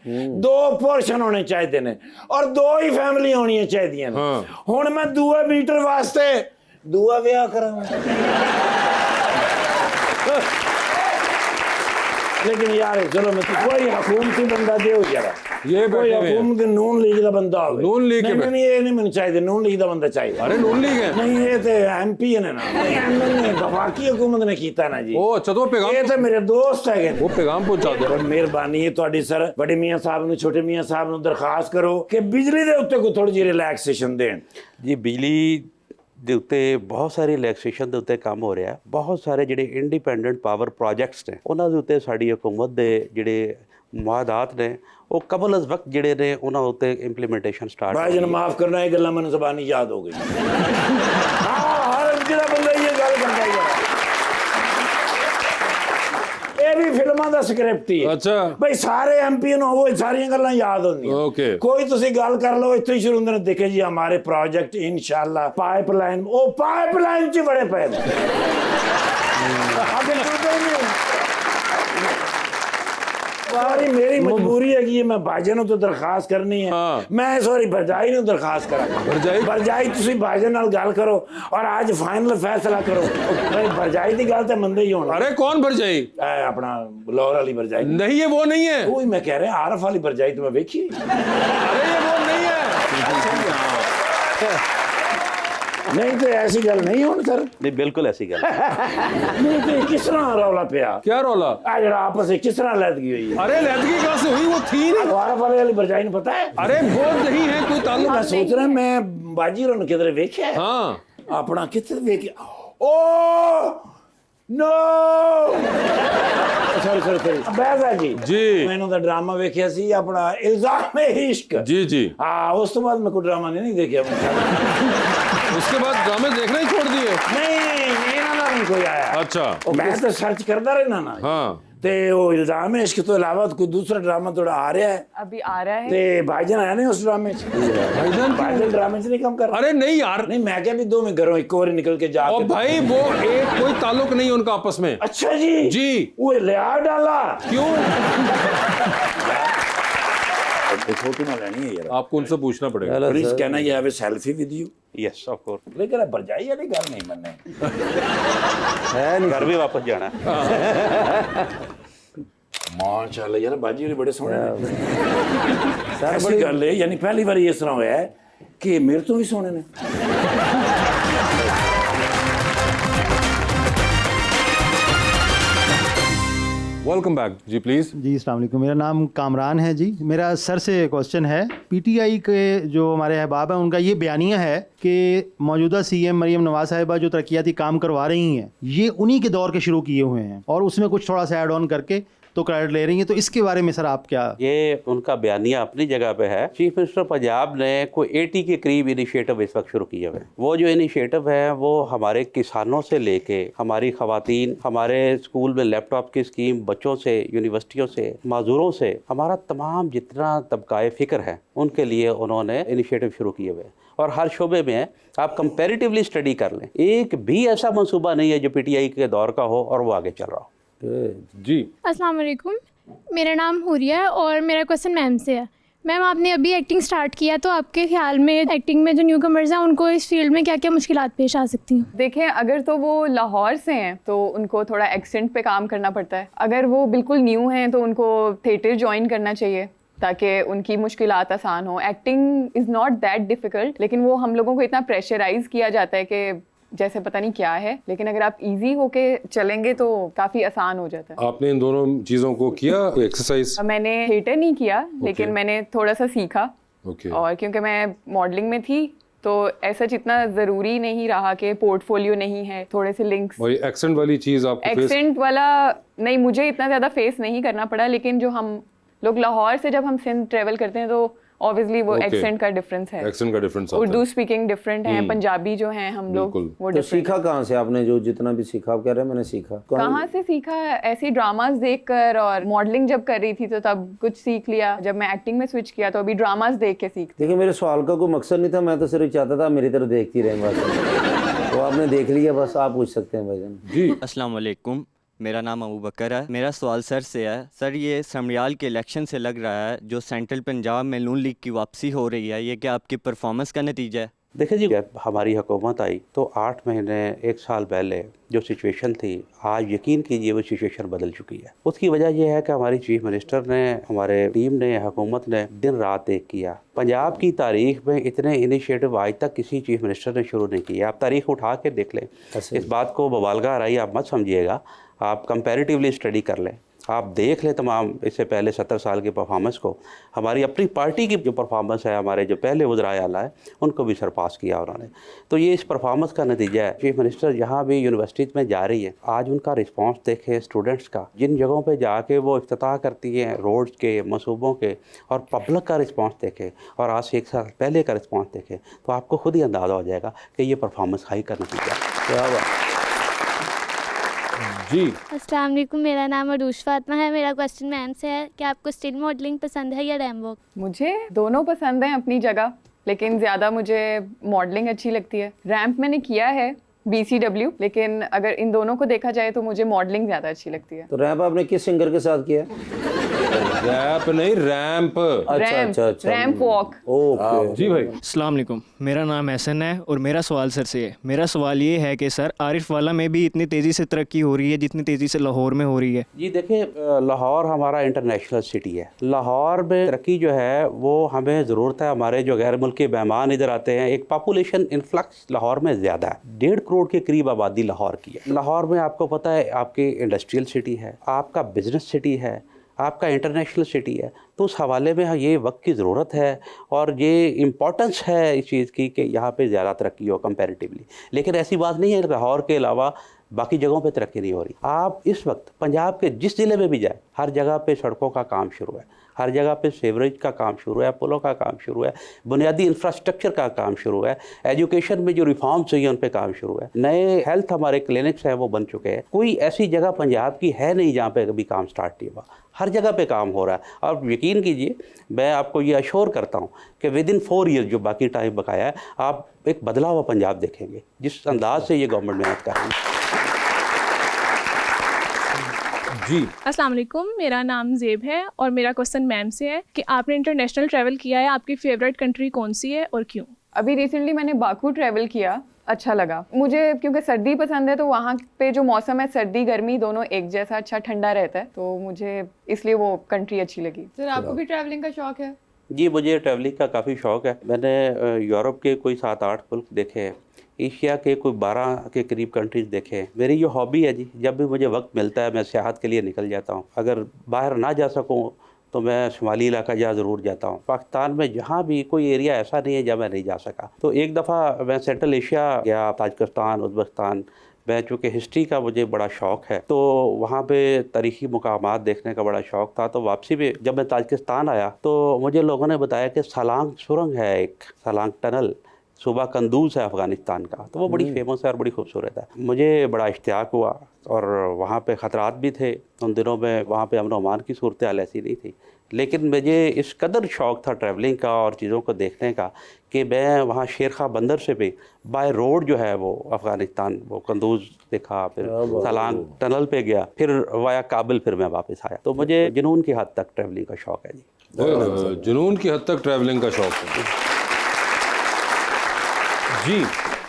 2 ਪੋਰਸ਼ਨ ਹੋਣੇ ਚਾਹੀਦੇ ਨੇ ਔਰ 2 ਹੀ ਫੈਮਿਲੀ ਹੋਣੀਆਂ ਚਾਹੀਦੀਆਂ ਨੇ ਹਾਂ। ਹੁਣ ਮੈਂ 2 ਮੀਟਰ ਵਾਸਤੇ ਦੂਆ ਵਿਆਹ ਕਰਾਂਗਾ लेकिन यार चलो मैं तो कोई हुकूमती बंदा दे जरा ये कोई बैठे हुए हैं। हुकूमत नून लीग का बंदा हो नून लीग के नहीं ये नहीं मैंने चाहिए नून लीग का बंदा चाहिए अरे नून लीग है। नहीं ये तो एमपी है ना एमएलए वफाकी हुकूमत ने कीता ना जी ओ अच्छा तो ये पैगाम तो मेरे दोस्त है वो पैगाम पहुंचा दो। बड़ी ਮਿਹਰਬਾਨੀ ਹੈ ਤੁਹਾਡੀ ਸਰ ਬੜੇ ਮੀਆਂ ਸਾਹਿਬ ਨੂੰ ਛੋਟੇ ਮੀਆਂ ਸਾਹਿਬ ਨੂੰ ਦਰਖਾਸਤ ਕਰੋ ਕਿ ਬਿਜਲੀ ਦੇ ਉੱਤੇ ਕੋਈ ਥੋੜੀ ਜਿਹੀ ਰਿਲੈਕਸੇਸ਼ਨ ਦੇਣ ਜੀ ਬਿਜਲੀ ਦੇ ਉੱਤੇ ਬਹੁਤ ਸਾਰੇ ਰਿਲੈਕਸੇਸ਼ਨ ਦੇ ਉੱਤੇ ਕੰਮ ਹੋ ਰਿਹਾ ਬਹੁਤ ਸਾਰੇ ਜਿਹੜੇ ਇੰਡੀਪੈਂਡੈਂਟ ਪਾਵਰ ਪ੍ਰੋਜੈਕਟਸ ਨੇ ਉਹਨਾਂ ਦੇ ਉੱਤੇ ਸਾਡੀ ਹਕੂਮਤ ਦੇ ਜਿਹੜੇ ਮੁਆਦਾਤ ਨੇ ਉਹ ਕਬਲ ਅਜ਼ ਵਕਤ ਜਿਹੜੇ ਨੇ ਉਹਨਾਂ ਉੱਤੇ ਇੰਪਲੀਮੈਂਟੇਸ਼ਨ ਸਟਾਰਟ भाई जन माफ करना ये गल्ला मैंने ज़बानी याद हो गई हाँ हर ਜਿਹੜਾ ਬੰਦਾ ਇਹ ਗੱਲ ਕਰਦਾ ਹੀ ਹੈ ਇਹ ਵੀ ਫਿਲਮਾਂ ਦਾ ਸਕ੍ਰਿਪਟ ਹੀ ਹੈ अच्छा ਬਈ ਸਾਰੇ ਐਮਪੀ ਨੂੰ ਉਹ ਸਾਰੀਆਂ ਗੱਲਾਂ ਯਾਦ ਹੁੰਦੀਆਂ ओके ਕੋਈ ਤੁਸੀਂ ਗੱਲ ਕਰ ਲਓ ਇੱਥੇ ਹੀ ਸ਼ੁਰੂ ਹੁੰਦੇ ਨੇ ਦੇਖੇ ਜੀ ਹਮਾਰੇ ਪ੍ਰੋਜੈਕਟ ਇਨਸ਼ਾਅੱਲਾ ਪਾਈਪਲਾਈਨ ਉਹ ਪਾਈਪਲਾਈਨ 'ਚ ਬੜੇ ਪਏ ਨੇ आगे टूटे नहीं सारी मेरी मजबूरी है कि मैं भाईजान ਨੂੰ तो दरखास्त करनी है हाँ। मैं इस बारी भरजाई ਨੂੰ दरखास्त करा भरजाई ਤੁਸੀਂ भाईजान ਨਾਲ ਗੱਲ ਕਰੋ और आज फाइनल फैसला करो भाई भरजाई ਦੀ ਗੱਲ ਤੇ ਮੰਦੇ ਹੀ ਹੋਣਾ अरे कौन भरजाई? ਆਪਣਾ ਲਾਹੌਰ ਵਾਲੀ भरजाई नहीं है वो नहीं है। ਉਹ ਹੀ ਮੈਂ ਕਹਿ ਰਿਹਾ ਆਰਫ ਵਾਲੀ भरजाई तो मैं ਵੇਖੀ अरे ये वो नहीं है। नहीं तो ऐसी गल नहीं होनी सर ਨਹੀਂ ਬਿਲਕੁਲ ਐਸੀ ਗੱਲ नहीं तो किस तरह रौला पिया क्या रौला? आ जरा आपस में किस तरह लैदगी हुई है अरे लैदगी कहाँ से हुई? वो थी नहीं। आरफ वाली भरजाई ने पता है अरे वो नहीं है कोई ताल्लुक। मैं सोच रहा मैं बाजी रोन किधर वेख्या है हाँ अपना किधर वेख्या ओ नो सॉरी सॉरी सॉरी बैजा जी जी। मैंने तो ड्रामा वेख्या सी अपना इल्जाम इश्क जी जी। हाँ उस तो बाद मैं कोई ड्रामा नहीं देखा उसके बाद ड्रामे देखना ही छोड़ दिए। नहीं इन्होंने नहीं कोई आया अच्छा मैं तो सर्च करता रहना ना हाँ ते वो इल्जाम है इसके तो अलावा कोई दूसरा ड्रामा थोड़ा आ रहा है अभी आ रहा है। ते भाईजान आया नहीं उस ड्रामे भाईजान ड्रामे से नहीं कम कर अरे नहीं यार, नहीं मैं क्या भी 2 में घरों एक और निकल के जा और भाई वो एक कोई ताल्लुक नहीं उनका आपस में। अच्छा जी जी। वो लिया डाला क्यों? फोटो ना लेनी है यार आपको उनसे पूछना पड़ेगा। प्लीज कहना ये have a selfie with you yes of course, लेकिन अब भरजाई वाली घर नहीं मनने है नहीं घर भी वापस जाना है। माशाल्लाह यार बाजी होरी बड़े सोहने ने सर ऐसी गल है यानी पहली बार इस तरह होया है कि मेरे तो भी सोहने ने वेलकम बैक जी, प्लीज। जी अस्सलाम वालेकुम, मेरा नाम कामरान है जी। मेरा सर से क्वेश्चन है, पीटीआई के जो हमारे अहबाब हैं उनका ये बयानिया है कि मौजूदा सीएम मरीम नवाज साहिबा जो तरक्याती काम करवा रही हैं ये उन्हीं के दौर के शुरू किए हुए हैं और उसमें कुछ थोड़ा सा ऐड ऑन करके तो क्रेडिट ले रही हैं, तो इसके बारे में सर आप क्या? ये उनका बयानिया अपनी जगह पे है। चीफ मिनिस्टर पंजाब ने कोई 80 के करीब इनिशिएटिव इस वक्त शुरू किए हुए हैं। वो जो इनिशिएटिव है वो हमारे किसानों से लेके हमारी खवातीन, हमारे स्कूल में लैपटॉप की स्कीम, बच्चों से, यूनिवर्सिटियों से, माजूरों से, हमारा तमाम जितना तबकाए फ़िक्र है उनके लिए उन्होंने इनिशिएटिव शुरू किए हुए हैं और हर शोबे में आप कंपैरेटिवली स्टडी कर लें, एक भी ऐसा मंसूबा नहीं है जो पीटीआई के दौर का हो और वो आगे चल रहा हो। जी अस्सलाम वालेकुम, मेरा नाम हुरिया है और मेरा क्वेश्चन मैम से है। मैम आपने अभी एक्टिंग स्टार्ट किया तो आपके ख्याल में एक्टिंग में जो न्यू कमर्स हैं उनको इस फील्ड में क्या क्या मुश्किलात पेश आ सकती हैं? देखें, अगर तो वो लाहौर से हैं तो उनको थोड़ा एक्सेंट पे काम करना पड़ता है। अगर वो बिल्कुल न्यू हैं तो उनको थिएटर ज्वाइन करना चाहिए ताकि उनकी मुश्किलात आसान हो। Acting is not that difficult, लेकिन वो हम लोगों को इतना प्रेशराइज़ किया जाता है कि जैसे पता नहीं क्या है, लेकिन अगर आप इजी होके चलेंगे तो काफ़ी आसान हो जाता है। आपने इन दोनों चीज़ों को किया एक्सरसाइज? मैंने थिएटर नहीं किया, लेकिन मैंने थोड़ा सा सीखा। और क्योंकि मैं मॉडलिंग में थी तो ऐसा जितना ज़रूरी नहीं रहा कि पोर्टफोलियो नहीं है, थोड़े से लिंक्स। वही एक्सेंट वाली चीज़ आपको एक्सेंट वाला नहीं, मुझे इतना ज़्यादा फेस नहीं करना पड़ा, लेकिन जो हम लोग लाहौर से जब हम सिंध ट्रेवल करते हैं तो ऑब्वियसली वो एक्सेंट का डिफरेंस है। एक्सेंट का डिफरेंस उर्दू स्पीकिंग डिफरेंट है, पंजाबी जो हैं हम लोग वो तो सीखा कहाँ से आपने? जो जितना भी सीखा आप कह रहे हैं मैंने सीखा कहाँ से सीखा? ऐसे ड्रामास देखकर, और मॉडलिंग जब कर रही थी तो तब कुछ सीख लिया। जब मैं एक्टिंग में स्विच किया तो अभी ड्रामास देख के सीख। देखिए मेरे सवाल का कोई मकसद नहीं था, मैं तो सिर्फ चाहता था मेरी तरफ देखती रहें बस। तो आपने देख लिया, बस आप पूछ सकते हैं भाईजान जी। अस्सलाम वालेकुम, मेरा नाम अबू बकर है। मेरा सवाल सर से है। सर ये समरियाल के इलेक्शन से लग रहा है जो सेंट्रल पंजाब में नून लीग की वापसी हो रही है, ये क्या आपकी परफॉर्मेंस का नतीजा है? देखिए जी, जब हमारी हुकूमत आई तो 8 महीने 1 साल पहले जो सिचुएशन थी, आज यकीन कीजिए वो सिचुएशन बदल चुकी है। उसकी वजह यह है कि हमारी चीफ मिनिस्टर ने, हमारे टीम ने, हुकूमत ने दिन रात एक किया। पंजाब की तारीख में इतने इनिशिएटिव आज तक किसी चीफ मिनिस्टर ने शुरू नहीं किया। आप तारीख उठा के देख लें, इस बात को बवालगा रही आप मत समझिएगा, आप कंपैरेटिवली स्टडी कर लें, आप देख लें तमाम इससे पहले 70 साल की परफॉर्मेंस को। हमारी अपनी पार्टी की जो परफॉर्मेंस है, हमारे जो पहले वज़राए आला है उनको भी सरपास किया उन्होंने। तो ये इस परफॉर्मेंस का नतीजा है। चीफ मिनिस्टर जहाँ भी यूनिवर्सिटीज़ में जा रही है, आज उनका रिस्पांस देखें स्टूडेंट्स का, जिन जगहों पे जाके वो इफ्तिताह करती हैं रोड्स के, मनसूबों के, और पब्लिक का रिस्पांस देखें और आज से 1 साल पहले का रिस्पांस देखें तो आपको खुद ही अंदाज़ा हो जाएगा कि ये परफॉर्मेंस हाई का नतीजा है। क्या बात जी। अस्सलाम वालेकुम, मेरा नाम अरूश फातिमा है। मेरा क्वेश्चन मैम से है कि आपको स्टिल मॉडलिंग पसंद है या रैम वॉक? मुझे दोनों पसंद हैं अपनी जगह, लेकिन ज़्यादा मुझे मॉडलिंग अच्छी लगती है। रैम्प मैंने किया है BCW, लेकिन अगर इन दोनों को देखा जाए तो मुझे मॉडलिंग ज़्यादा अच्छी लगती है। तो रैप आपने किस सिंगर के साथ किया? रैप नहीं, रैंप। अच्छा रैम्प वॉक। ओके जी भाई। अस्सलाम वालेकुम, मेरा नाम एहसन है और मेरा सवाल सर से है। मेरा सवाल ये है कि सर आरिफ वाला में भी इतनी तेज़ी से तरक्की हो रही है जितनी तेज़ी से लाहौर में हो रही है? जी देखिए, लाहौर हमारा इंटरनेशनल सिटी है। लाहौर में तरक्की जो है वो हमें ज़रूरत है। हमारे जो गैर मुल्की मेहमान इधर आते हैं, एक पॉपुलेशन इन्फ्लक्स लाहौर में ज़्यादा है। 1.5 करोड़ के करीब आबादी लाहौर की है। लाहौर में आपको पता है आपकी इंडस्ट्रियल सिटी है, आपका बिजनेस सिटी है, आपका इंटरनेशनल सिटी है। तो उस हवाले में ये वक्त की ज़रूरत है और ये इम्पोर्टेंस है इस चीज़ की कि यहाँ पे ज़्यादा तरक्की हो कंपैरेटिवली। लेकिन ऐसी बात नहीं है लाहौर के अलावा बाकी जगहों पे तरक्की नहीं हो रही। आप इस वक्त पंजाब के जिस ज़िले में भी जाए, हर जगह पे सड़कों का काम शुरू है, हर जगह पे सीवरेज का काम शुरू है, पुलों का काम शुरू है, बुनियादी इंफ्रास्ट्रक्चर का काम शुरू है, एजुकेशन में जो रिफॉर्म चाहिए उन पे काम शुरू है, नए हेल्थ हमारे क्लिनिक्स हैं वो बन चुके हैं। कोई ऐसी जगह पंजाब की है नहीं जहाँ पे कभी काम स्टार्ट नहीं हुआ, हर जगह पे काम हो रहा है। और यकीन कीजिए, मैं आपको ये अश्योर करता हूँ कि विद इन 4 ईयर, जो बाकी टाइम बकाया है, आप एक बदला हुआ पंजाब देखेंगे जिस अंदाज से ये गवर्नमेंट मेहनत कर रही है। जी अस्सलाम वालेकुम, मेरा नाम ज़ेब है और मेरा क्वेश्चन मैम से है कि आपने इंटरनेशनल ट्रैवल किया है, आपकी फेवरेट कंट्री कौन सी है और क्यों? अभी रिसेंटली मैंने बाकू ट्रैवल किया, अच्छा लगा मुझे, क्योंकि सर्दी पसंद है, तो वहाँ पे जो मौसम है सर्दी गर्मी दोनों एक जैसा, अच्छा ठंडा रहता है, तो मुझे इसलिए वो कंट्री अच्छी लगी। सर आपको भी ट्रैवलिंग का शौक है? जी, मुझे ट्रैवलिंग का काफ़ी शौक़ है। मैंने यूरोप के कोई 7-8 मुल्क देखे हैं, एशिया के कोई 12 के करीब कंट्रीज़ देखे हैं। मेरी ये हॉबी है जी, जब भी मुझे वक्त मिलता है मैं सियाहत के लिए निकल जाता हूँ। अगर बाहर ना जा सकूँ तो मैं शुमाली इलाका जहाँ ज़रूर जाता हूँ। पाकिस्तान में जहाँ भी कोई एरिया ऐसा नहीं है जहाँ मैं नहीं जा सका। तो एक दफ़ा मैं सेंट्रल एशिया गया, ताजिकिस्तान, उज़्बेकिस्तान। मैं चूँकि हिस्ट्री का मुझे बड़ा शौक़ है, तो वहाँ पे तारीख़ी मुकामात देखने का बड़ा शौक़ था। तो वापसी में जब मैं ताजिकिस्तान आया तो मुझे लोगों ने बताया कि सलांग सुरंग है, एक सलांग टनल सूबा कंदूज है अफ़गानिस्तान का, तो वो बड़ी फेमस है और बड़ी खूबसूरत है। मुझे बड़ा इश्तियाक हुआ और वहाँ पे ख़तरात भी थे उन दिनों में, वहाँ पे अमन अमान की सूरत हाल ऐसी नहीं थी, लेकिन मुझे इस कदर शौक़ था ट्रैवलिंग का और चीज़ों को देखने का कि मैं वहाँ शेरखा बंदर से भी बाय रोड जो है वो अफ़गानिस्तान, वो कंदूज देखा, फिर सलांग टनल पे गया, फिर वाया काबिल फिर मैं वापस आया। तो मुझे जुनून की हद तक ट्रैवलिंग का शौक़ है जी। जुनून की हद तक ट्रैवलिंग का शौक़ है जी।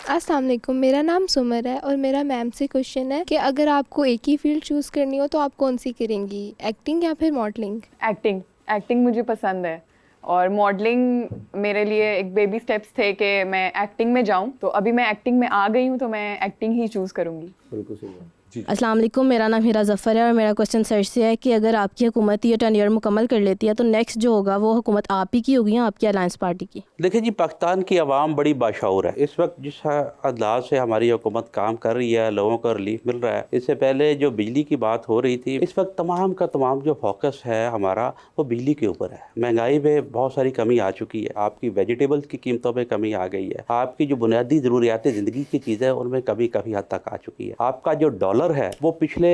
अस्सलाम वालेकुम, मेरा नाम सुमर है और मेरा मैम से क्वेश्चन है कि अगर आपको एक ही फील्ड चूज़ करनी हो तो आप कौन सी करेंगी, एक्टिंग या फिर मॉडलिंग? एक्टिंग मुझे पसंद है और मॉडलिंग मेरे लिए एक बेबी स्टेप्स थे कि मैं एक्टिंग में जाऊं, तो अभी मैं एक्टिंग में आ गई हूं, तो मैं एक्टिंग ही चूज़ करूंगी। बिल्कुल सही है। अस्सलाम वालेकुम, मेरा नाम हीरा ज़फ़र है और मेरा क्वेश्चन सर से है कि अगर आपकी हुकूमत ये टेन्योर मुकम्मल कर लेती है तो नेक्स्ट जो होगा वो हुकूमत आप ही की होगी या आपकी अलायंस पार्टी की? देखिए जी, पाकिस्तान की आवाम बड़ी बाशऊर है। इस वक्त जिस अंदाज से हमारी हुकूमत काम कर रही है, लोगों को रिलीफ मिल रहा है। इससे पहले जो बिजली की बात हो रही थी, इस वक्त तमाम का तमाम जो फोकस है हमारा वो बिजली के ऊपर है। महंगाई में बहुत सारी कमी आ चुकी है, आपकी वेजिटेबल्स की कीमतों में कमी आ गई है, आपकी जो बुनियादी ज़रूरियात ज़िंदगी की चीज़ें उनमें कभी काफ़ी हद तक आ चुकी है। आपका जो डॉलर है वो पिछले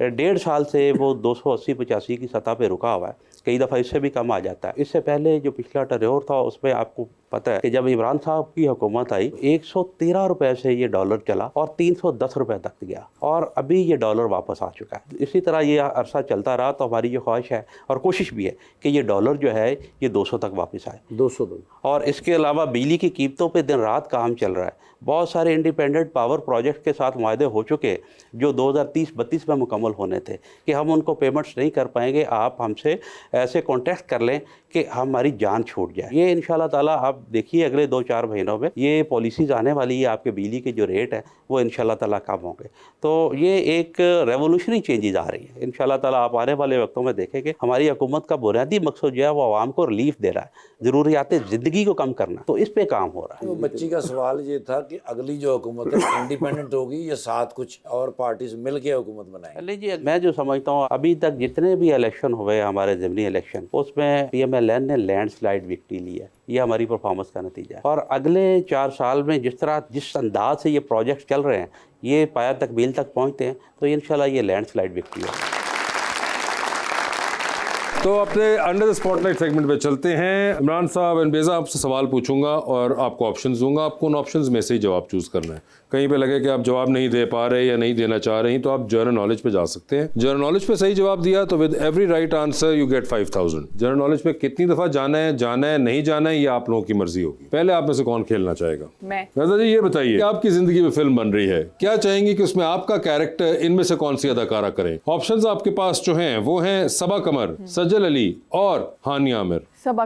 1.5 साल से वो 280-85 की सतह पे रुका हुआ है, कई दफ़ा इससे भी कम आ जाता है। इससे पहले जो पिछला टेन्योर था उसमें आपको पता है कि जब इमरान साहब की हुकूमत आई 113 रुपये से ये डॉलर चला और 310 रुपये तक गया और अभी ये डॉलर वापस आ चुका है। इसी तरह ये अरसा चलता रहा तो हमारी ये ख्वाहिश है और कोशिश भी है कि ये डॉलर जो है ये 200 तक वापस आए। 200 तक। और इसके अलावा बिजली की कीमतों पे दिन रात काम चल रहा है। बहुत सारे इंडिपेंडेंट पावर प्रोजेक्ट के साथ मुआहदे हो चुके जो 2030-32 में मुकम्मल होने थे कि हम उनको पेमेंट्स नहीं कर पाएंगे, आप हमसे ऐसे कॉन्टेक्ट कर लें कि हमारी जान छूट जाए। ये इंशाल्लाह ताला आप देखिए अगले 2-4 महीनों में ये पॉलिसीज़ आने वाली है, आपके बिजली के जो रेट है वो इंशाल्लाह ताला कम होंगे। तो ये एक रेवोल्यूशनरी चेंजेस आ रही है। इंशाल्लाह ताला आप आने वाले वक्तों में देखेंगे हमारी हुकूमत का बुनियादी मकसद जो है वो आवाम को रिलीफ दे रहा है, ज़रूरियात ज़िंदगी को कम करना, तो इस पे काम हो रहा है। तो बच्ची का सवाल ये था कि अगली जो हुकूमत है इंडिपेंडेंट होगी या साथ कुछ और पार्टीज मिल के हुकूमत बनाएंगे? नहीं जी, मैं जो समझता हूँ अभी तक जितने भी इलेक्शन हुए हमारे ज़िमनी इलेक्शन, उसमें PMLN ने लैंडस्लाइड विक्ट्री ली है। ये हमारी परफॉर्मेंस का नतीजा है। और अगले 4 साल में जिस अंदाज से ये प्रोजेक्ट चल रहे हैं, ये पाया तकमील तक पहुँचते हैं तो इंशाल्लाह ये लैंडस्लाइड विक्ट्री है। तो अपने अंडर द स्पॉटलाइट सेगमेंट पे चलते हैं। इमरान साहब, अनबेज़ा आपसे सवाल पूछूंगा और आपको ऑप्शंस दूंगा, आपको उन ऑप्शंस में से ही जवाब चूज़ करना है। कहीं पे लगे कि आप जवाब नहीं दे पा रहे या नहीं देना चाह रही तो आप जनरल नॉलेज पे जा सकते हैं। जनरल नॉलेज पे सही जवाब दिया तो with every right answer you get 5000। General knowledge पे कितनी दफ़ा जाना है नहीं जाना है, ये आप लोगों की मर्जी होगी। पहले आप में से कौन खेलना चाहेगा? मैं। रज़ा जी, ये बताइए आपकी ज़िंदगी में फिल्म बन रही है, क्या चाहेंगी कि उसमें आपका कैरेक्टर इनमें से कौन सी अदाकारा करें? ऑप्शंस आपके पास जो हैं वो हैं सबा कमर, सज्जल अली और हानिया आमिर। सबा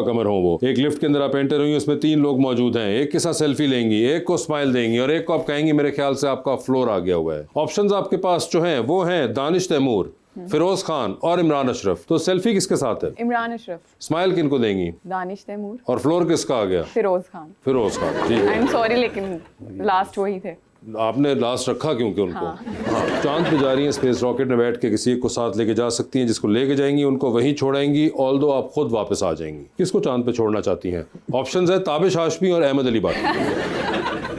कमर हो वो। एक लिफ्ट के अंदर आप एंटर हुई, उसमें 3 लोग मौजूद हैं, एक के साथ सेल्फी लेंगी, एक को स्माइल देंगी और एक को आप कहेंगी मेरे ख्याल से आपका फ्लोर आ गया हुआ है। ऑप्शंस आपके पास जो हैं वो हैं दानिश तैमूर, फिरोज खान और इमरान अशरफ। तो सेल्फी किसके साथ है? इमरान अशरफ। स्माइल किनको देंगी? दानिश तैमूर। और फ्लोर किसका आ गया? फिरोज खान। जी। आई एम सॉरी लेकिन लास्ट वही थे। आपने लास्ट रखा क्योंकि उनको हाँ। चांद पे जा रही हैं, स्पेस रॉकेट में बैठ के किसी एक को साथ लेके जा सकती हैं, जिसको लेके जाएंगी उनको वहीं छोड़ाएंगी, ऑल्दो आप खुद वापस आ जाएंगी। किसको चांद पे छोड़ना चाहती हैं? ऑप्शंस है ताबिश हाशमी और अहमद अली भट्ट।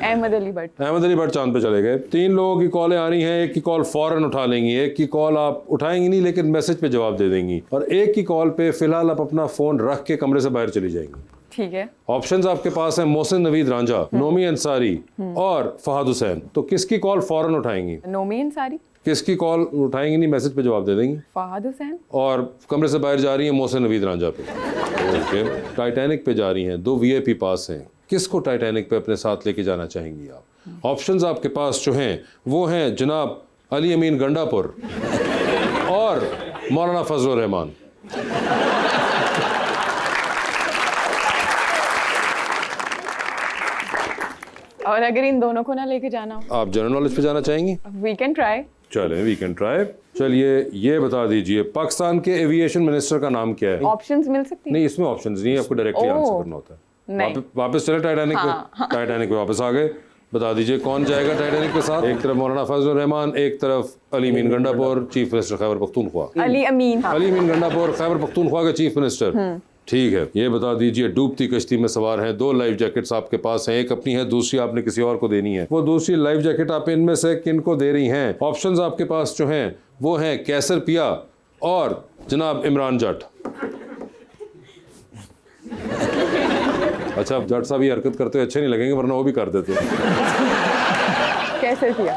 अहमद अली भट्ट। अहमद अली भट्ट चांद पे चले गए। 3 लोगों की कॉलें आ रही हैं, एक की कॉल फौरन उठा लेंगी, एक की कॉल आप उठाएंगी नहीं लेकिन मैसेज पे जवाब दे देंगी, और एक की कॉल पे फिलहाल आप अपना फोन रख के कमरे से बाहर चली जाएंगी। ठीक है। ऑप्शंस आपके पास हैं मोहसिन नवीद रांझा, नोमी अंसारी और फहद हुसैन। तो किसकी कॉल फौरन उठाएंगी? नोमी अंसारी। किसकी कॉल उठाएंगी नहीं, मैसेज पे जवाब दे देंगी? फहद हुसैन। और कमरे से बाहर जा रही हैं मोहसिन नवीद रांझा पे। ओके। टाइटैनिक पे जा रही हैं, 2 VIP पास हैं, किसको टाइटैनिक पे अपने साथ लेके जाना चाहेंगी आप? ऑप्शंस आपके पास जो हैं वो हैं जनाब अली अमीन गंडापुर और मौलाना फजलुर रहमान। और अगर इन दोनों को ना लेके जाना हो? आप जनरल नॉलेज पे जाना चाहेंगी? We can try. चलें, वी कैन ट्राई। चलिए ये बता दीजिए पाकिस्तान के एविएशन मिनिस्टर का नाम क्या है? ऑप्शंस मिल सकती है? नहीं, इसमें ऑप्शंस नहीं है, आपको डायरेक्टली आंसर करना होता है। वापस चले टाइटैनिक पे। टाइटैनिक पे वापस आ गए। बता दीजिए कौन जाएगा टाइटैनिक के साथ? एक तरफ मौलाना फजलुर रहमान, एक तरफ अली अमीन गंडापुर, चीफ मिनिस्टर खैबर पख्तूनख्वा। अली अमीन गंडापुर खैबर पख्तूनख्वा के चीफ मिनिस्टर। ठीक है, ये बता दीजिए डूबती कश्ती में सवार हैं, 2 लाइफ जैकेट्स आपके पास हैं, एक अपनी है, दूसरी आपने किसी और को देनी है। वो दूसरी लाइफ जैकेट आप इनमें से किन को दे रही हैं? ऑप्शंस आपके पास जो हैं वो हैं कैसर पिया और जनाब इमरान जट। अच्छा, जट साहब ये हरकत करते अच्छे नहीं लगेंगे, वरना वो भी कर देते। कैसर पिया।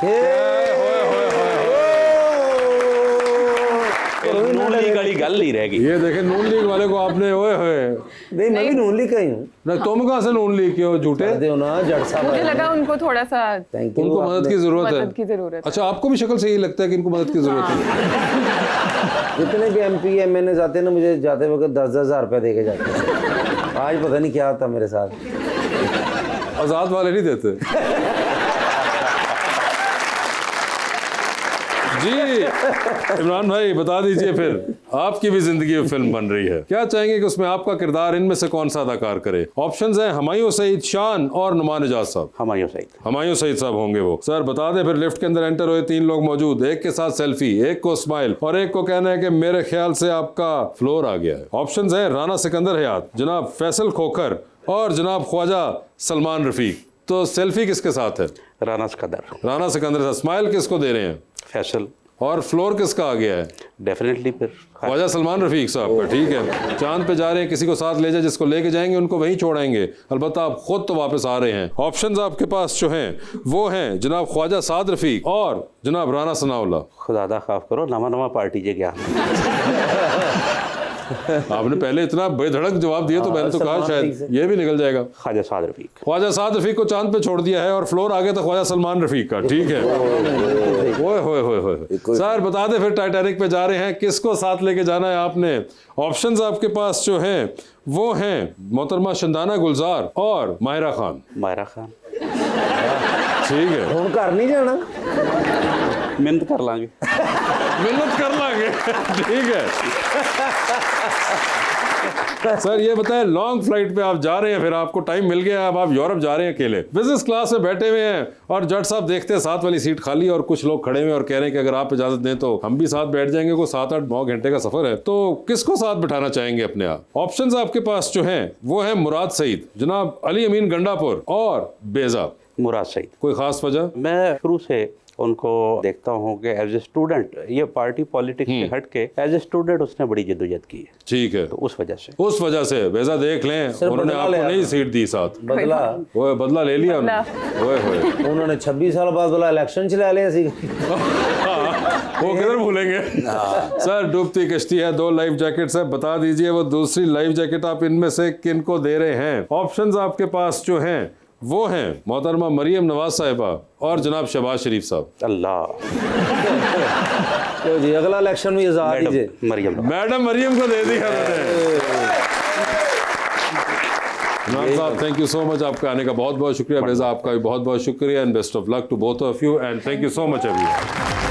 नून लीग वाली गल नहीं रहेगी। ये देखें, नून लीग वाले को आपने ओए होए। नहीं, मैं भी नून लीग का ही हूँ। ना तुम कहाँ से नून लीग के हो? झूठे दे ना जट साहब। मुझे लगा उनको थोड़ा सा उनको मदद की जरूरत है। अच्छा, आपको भी शक्ल से यही लगता है कि इनको मदद की जरूरत है? जितने भी MP MNA जाते हैं ना, मुझे जाते वक्त 10-10 हज़ार रुपया दे के जाते हैं। आज पता नहीं क्या होता मेरे साथ। आजाद वाले नहीं देते जी। इमरान भाई बता दीजिए फिर, आपकी भी जिंदगी में फिल्म बन रही है, क्या चाहेंगे कि उसमें आपका किरदार इनमें से कौन सा अदाकार करे? ऑप्शंस हैं हुमायूं सईद शान और नुमान इजाज साहब। हुमायूं सईद साहब होंगे वो। सर बता दें फिर, लिफ्ट के अंदर एंटर हुए 3 लोग मौजूद, एक के साथ सेल्फी, एक को स्माइल और एक को कहना है कि मेरे ख्याल से आपका फ्लोर आ गया है। ऑप्शंस हैं राना सिकंदर हयात, जनाब फैसल खोखर और जनाब ख्वाजा सलमान रफीक। तो सेल्फी किसके साथ है? राना सिकंदर। स्माइल किसको दे रहे हैं? फैसल। और फ्लोर किसका आ गया है? डेफिनेटली फिर ख्वाजा सलमान रफीक साहब का। ठीक है, चांद पे जा रहे हैं, किसी को साथ ले जाए, जिसको लेके जाएंगे उनको वहीं छोड़ेंगे, अलबत्ता आप खुद तो वापस आ रहे हैं। ऑप्शंस आपके पास जो हैं वो हैं जनाब ख्वाजा साद रफीक और जनाब राना सनाउल्लाह। खुदा खाफ करो, नवा पार्टी जे क्या। आपने पहले इतना बेधड़क जवाब दिया तो मैंने तो कहा शायद ये भी निकल जाएगा। ख्वाजा साद रफीक को चांद पे छोड़ दिया है और फ्लोर आगे तो ख्वाजा सलमान रफीक का। ठीक है, ओए सर बता दे फिर, टाइटैनिक पे जा रहे हैं, किसको साथ लेके जाना है आपने? ऑप्शंस आपके पास जो हैं वो हैं मोहतरमा शंदाना गुलजार और माहिरा खान। ठीक है, हम घर नहीं जाना, मेहनत कर लांगे। ठीक है सर, ये बताएं, लॉन्ग फ्लाइट पे आप जा रहे हैं, फिर आपको टाइम मिल गया, अब आप यूरोप जा रहे हैं अकेले, बिजनेस क्लास में बैठे हुए हैं और जट साहब देखते हैं साथ वाली सीट खाली और कुछ लोग खड़े हुए और कह रहे हैं कि अगर आप इजाजत दें तो हम भी साथ बैठ जाएंगे। कोई 7-8-9 घंटे का सफर है, तो किसको साथ बिठाना चाहेंगे अपने आप? ऑप्शंस आपके पास जो हैं वो है मुराद सईद, जनाब अली अमीन गंडापुर और बेजा। मुराद सईद। कोई खास वजह? मैं शुरू से उनको देखता हूँ कि एज ए स्टूडेंट, ये पार्टी पॉलिटिक्स से हट के एज ए स्टूडेंट उसने बड़ी जद्दोजहद की है। ठीक है, तो उस वजह से बेजा देख लें, उन्होंने आपको नहीं सीट दी साथ, बदला ले लिया उन्होंने 26 साल बाद बोला इलेक्शन चला लिया सी। वो किधर भूलेंगे। सर डूबती कश्ती है, 2 लाइफ जैकेट्स है, बता दीजिए वो दूसरी लाइफ जैकेट आप इनमें से किन को दे रहे हैं? ऑप्शंस आपके पास जो हैं वो हैं मोहतरमा मरियम नवाज साहिबा और जनाब शहबाज शरीफ साहब। अल्लाह। तो जी अगला इलेक्शन में मैडम मरियम को दे दिया इमरान साहब। थैंक यू सो मच, आपका आने का बहुत बहुत शुक्रिया। बेजा आपका भी बहुत बहुत शुक्रिया and best of luck to both of you and thank you so much everyone.